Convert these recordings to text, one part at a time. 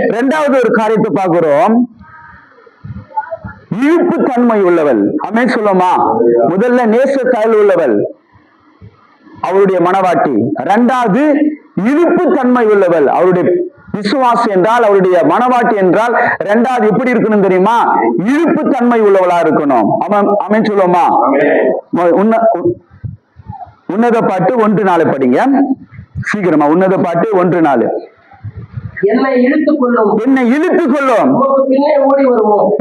இரண்டாவது ஒரு காரியத்தை பார்க்கிறோம், இழுப்பு தன்மை உள்ளவள். ஆமென் சொல்லுமா? முதல்ல நேசத்தால் உள்ளவள் அவருடைய மனவாட்டி. இரண்டாவது இழுப்பு தன்மை உள்ளவள் அவருடைய விசுவாசி என்றால், அவருடைய மனவாட்டி என்றால் இரண்டாவது எப்படி இருக்கணும் தெரியுமா? இழுப்பு தன்மை உள்ளவளா இருக்கணும். ஆமென் சொல்லுமா? உன்னத பாட்டு 1:4 படிங்க சீக்கிரமா. உன்னத பாட்டு 1:4. என்னை இழுத்துக் கொள்ளும்,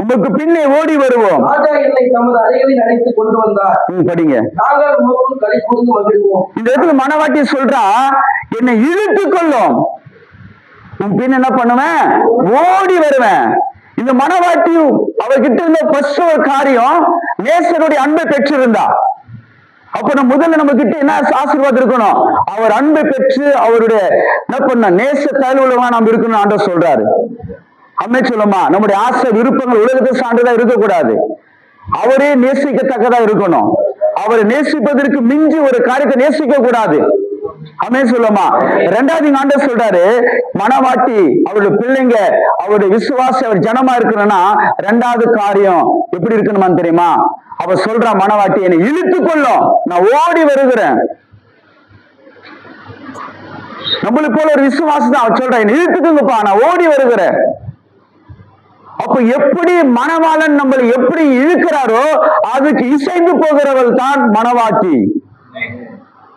உமக்கு பின்னே ஓடி வருவோம். ராஜா என்னை தமது அறைகளில் அழைத்து கொண்டு வந்தார். படிங்க. நாங்கள் உமக்குள் களி கூர்ந்து மகிழ்வோம். இந்த இடத்துல மனவாட்டி சொல்றா, என்னை இழுத்துக் கொள்ளும், உன் பின் என்ன பண்ணுவேன்? ஓடி வருவேன். இந்த மனவாட்டி அவர்கிட்ட இருந்த ஃபர்ஸ்ட் ஒரு காரியம், நேசருடைய அன்பை பெற்றிருந்தா. அப்ப நம்ம முதல்ல நம்ம கிட்ட என்ன ஆசீர்வாதம் இருக்கணும்? அவர் அன்பை பெற்று அவருடைய என்ன பண்ண நேச தழுவுலமா நாம் இருக்கணும் ஆண்டவர் சொல்றாரு. ஆமென் சொல்லுமா? நம்முடைய ஆசை விருப்பங்கள் உலகத்தை சார்ந்ததா இருக்கக்கூடாது. அவரே நேசிக்கத்தக்கதா இருக்கணும். அவரை நேசிப்பதற்கு மிஞ்சி ஒரு காரியத்தை நேசிக்க கூடாது. ஆமென் சொல்லுமா? இரண்டாவது ஆண்டவர் சொல்றாரு, மனவாட்டி அவருடைய பிள்ளைங்க அவருடைய விசுவாசி அவர் ஜனமா இருக்கணும்னா இரண்டாவது காரியம் எப்படி இருக்கணுமா தெரியுமா? அவ சொல்ற மனவாட்டி என்னை இழுத்துக் கொள்ளும், நான் ஓடி வருகிறேன். நம்மளுக்கு போல ஒரு விசுவாசம் தான். அவர் சொல்ற, என்னை இழுத்துக்குங்கப்பா, நான் ஓடி வருகிறேன். அப்ப எப்படி மணவாளன் நம்மளை எப்படி இழுக்கிறாரோ அதுக்கு இசைந்து போகிறவள் தான் மனவாட்டி.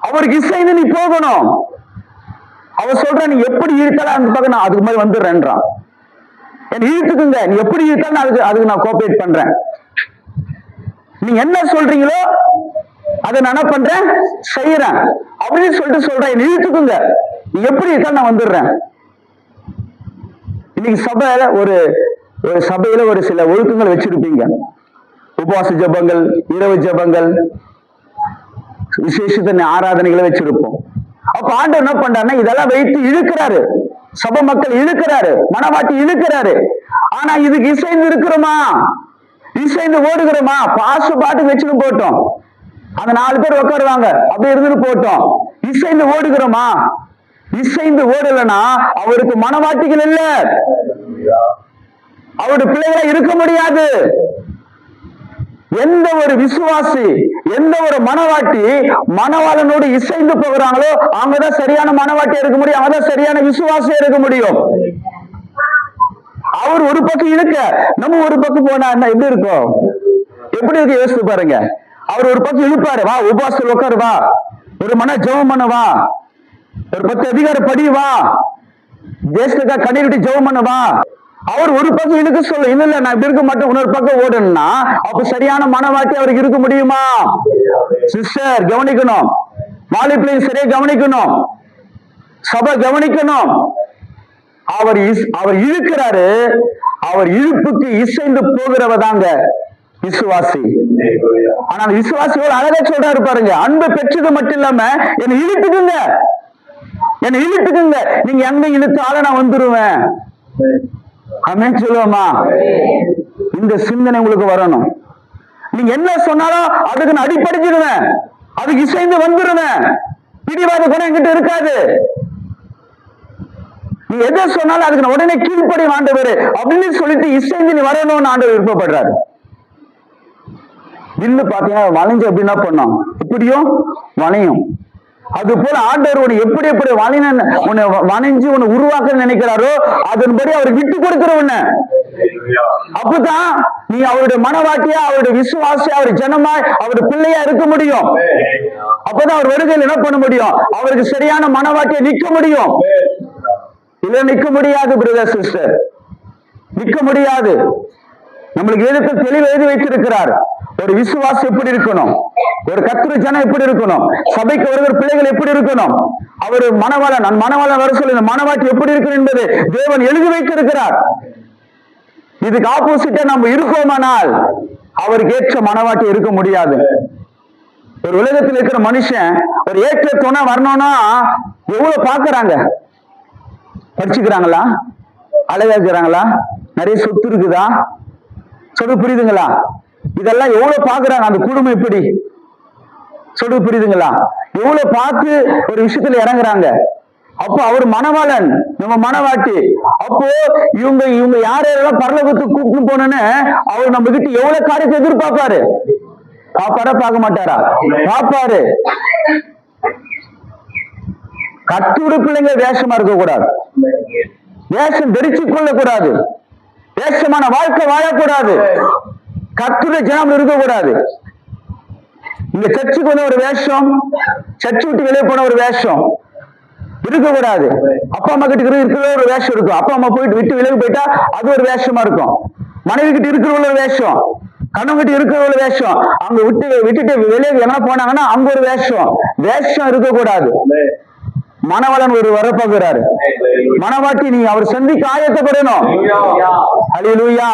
அவருக்கு இசைந்து நீ போகணும். அவர் சொல்ற, நீ எப்படி இழுத்தலாம் அந்த பக்கம் நான் அதுக்கு மாதிரி வந்துடுறேன்றான். என்னை இழுத்துக்குங்க, நீ எப்படி இழுத்தாலும் அதுக்கு நான் கோஆபரேட் பண்றேன். நீங்க என்ன சொல்றீங்களோ அதை நான் என்ன பண்றேன்? செய்யறேன் அப்படின்னு சொல்லிட்டு சொல்றேன். என்னை இழுத்துக்குங்க, நீ எப்படி இழுத்தாலும் நான் வந்துடுறேன். இன்னைக்கு சபையில ஒரு சபையில ஒரு சில ஒழுக்கங்கள் வச்சிருப்பீங்க. உபவாச ஜபங்கள், இரவு ஜபங்கள், விசேஷ ஆராதனைகளை வச்சிருப்போம். அப்ப ஆண்டவர் என்ன பண்றாருன்னா இதெல்லாம் வைத்து இழுக்கிறாரு. சபை மக்கள் இழுக்கிறாரு, மனவாட்டி இழுக்கிறாரு. ஆனா இதுக்கு இசைந்து இருக்கிறோமா? இசைந்து ஓடுகிறோமா? பாசு பாட்டுக்கு வச்சுட்டு போட்டோம், அந்த 4 பேர் உட்காருவாங்க, அப்படி இருந்துட்டு போட்டோம். இசைந்து ஓடுகிறோமா? இசைந்து ஓடலன்னா அவருக்கு மனவாட்டிகள் இல்ல, அவருடைய பிள்ளைகளை இருக்க முடியாது. எந்த ஒரு விசுவாசி, எந்த ஒரு மனவாட்டி மனவாளனோடு இசைந்து போகிறாங்களோ அவங்கதான் சரியான மனவாட்டியா இருக்க முடியும், அவங்கதான் சரியான விசுவாசியா இருக்க முடியும். அவர் ஒரு பக்கம் இழுக்க, நம்ம ஒரு பக்கம் போனா எப்படி இருக்கும்? எப்படி இருக்கு யோசித்து பாருங்க. அவர் ஒரு பக்கம் இழுப்பாரு, வா உபாசத்தில் உட்காரு, வா ஒரு மன ஜெபம் பண்ண, வா ஒரு 10 அதிகாரம் படி, வா தேசத்துக்காக கண்ணீர் விட்டு ஜெபம் பண்ண, வா. அவர் ஒரு பக்கம் இழுக்க சொல்ல, இல்ல இல்ல நான் இப்படி இருக்க மாட்டேன், இன்னொரு பக்கம் ஓடணும்னா அப்ப சரியான மனவாட்டி அவருக்கு இருக்க முடியுமா? சிஸ்டர் கவனிக்கணும், மாலை பிள்ளைங்க சரியா கவனிக்கணும், சபை கவனிக்கணும். அவர் இழுக்கிறாரு, அவர் இழுப்புக்கு இசைந்து போகிறவதாங்க விசுவாசி. ஆனா விசுவாசிகள் அழகா சொல்றாரு பாருங்க, அன்பை பெற்றது மட்டும் இல்லாம என்னை இழுத்துக்குங்க, என்னை இழுத்துக்குங்க, நீங்க எங்க இழுத்தாலும் நான் வந்துருவேன். ஆமென் சொல்லுவோமா? இந்த சிந்தனை உங்களுக்கு வரணும். நீங்க என்ன சொன்னாலும் அதுக்கு நான் அடிப்படைச்சிடுவேன், அதுக்கு இசைந்து வந்துருவேன். பிடிவாத குணம் என்கிட்ட இருக்காது. நீ எதை சொன்னாலும் அதுக்கு நான் உடனே கீழ்ப்படி ஆண்டவர் அப்படின்னு சொல்லிட்டு இசைந்து நீ வரணும்னு ஆண்டவர் விருப்பப்படுறாரு. வில்லு பாத்தீங்கன்னா வளைஞ்சு அப்படின்னா பண்ணோம், இப்படியும் வளையும். அது போல ஆண்டவர் உன்னை எப்படி எப்படி உன்னை வளைஞ்சு உன்னை உருவாக்க நினைக்கிறாரோ அதன்படி அவர் விட்டு கொடுக்கிற உன்ன. அப்பதான் நீ அவருடைய மனவாட்டியா, அவருடைய விசுவாசியா, அவருடைய ஜனமாய், அவருடைய பிள்ளையா இருக்க முடியும். அப்பதான் அவர் வருகையில் என்ன பண்ண முடியும்? அவருக்கு சரியான மனவாட்டியா நிக்க முடியும். இல்ல நிக்க முடியாது பிரதர் சிஸ்டர், நிக்க முடியாது. நம்மளுக்கு எதுக்கு தெளிவு எழுதி வைத்திருக்கிறார். ஒரு விசுவாசி எப்படி இருக்கணும், ஒரு கர்த்தர் ஜனம் எப்படி இருக்கணும், சபைக்கு வருகிற பிள்ளைகள் எப்படி இருக்கணும், அவர் மனவாளன் வர சொல்லி மனவாட்டி எப்படி இருக்கணும் என்பது தேவன் எழுதி வைத்திருக்கிறார். இதுக்கு ஆப்போசிட்டா நம்ம இருக்கோமானால் அவருக்கு ஏற்ற மனவாட்டி இருக்க முடியாது. ஒரு உலகத்தில் இருக்கிற மனுஷன் ஒரு ஏற்ற துணை வரணும்னா எவ்வளவு பாக்குறாங்க, படிச்சுக்கிறாங்களா, அழகா இருக்கிறாங்களா, நிறைய சொத்து இருக்குதா, சொல்ல புரியுதுங்களா? இதெல்லாம் எவ்வளவு பாக்குறாங்க, அந்த குடும்பம் எப்படி சொல்ல புரியுதுங்களா? எவ்வளவு பார்த்து ஒரு விஷயத்துல இறங்குறாங்க. அப்போ அவர் மணவாளன், நம்ம மணவாட்டி. அப்போ இவங்க இவங்க யாரெல்லாம் பரலோகத்துக்கு கூப்பிட்டு போனோன்னு அவர் நம்ம கிட்ட எவ்வளவு காரியத்தை எதிர்பார்ப்பாரு. பாப்பாரா பார்க்க மாட்டாரா? பாப்பாரு. கத்துடைய பிள்ளைங்க வேஷமா இருக்க கூடாது, வேஷம் தரிச்சு கொள்ள கூடாது, வேஷமான வாழ்க்கை வாழக்கூடாது, கத்துடைய ஜனம் இருக்கக்கூடாது. இங்க சர்ச்சுக்கு வந்த ஒரு வேஷம், சர்ச்சு விட்டு வெளியே போன ஒரு வேஷம் இருக்கக்கூடாது. அப்பா அம்மா கிட்ட இருக்கிற ஒரு வேஷம் இருக்கும், அப்பா அம்மா போயிட்டு விட்டு விலகி போயிட்டா அது ஒரு வேஷமா இருக்கும். மனைவி கிட்ட இருக்கிற ஒரு வேஷம், கணவன் கிட்ட இருக்கிற ஒரு வேஷம், அங்க விட்டுட்டு வெளியே என்ன போனாங்கன்னா அங்க ஒரு வேஷம். வேஷம் இருக்கக்கூடாது. மணவாளன் ஒரு வரப்போகிறாரு, மணவாட்டி நீ அவர் சந்திக்க ஆயத்தப்படணும். ஹல்லேலூயா.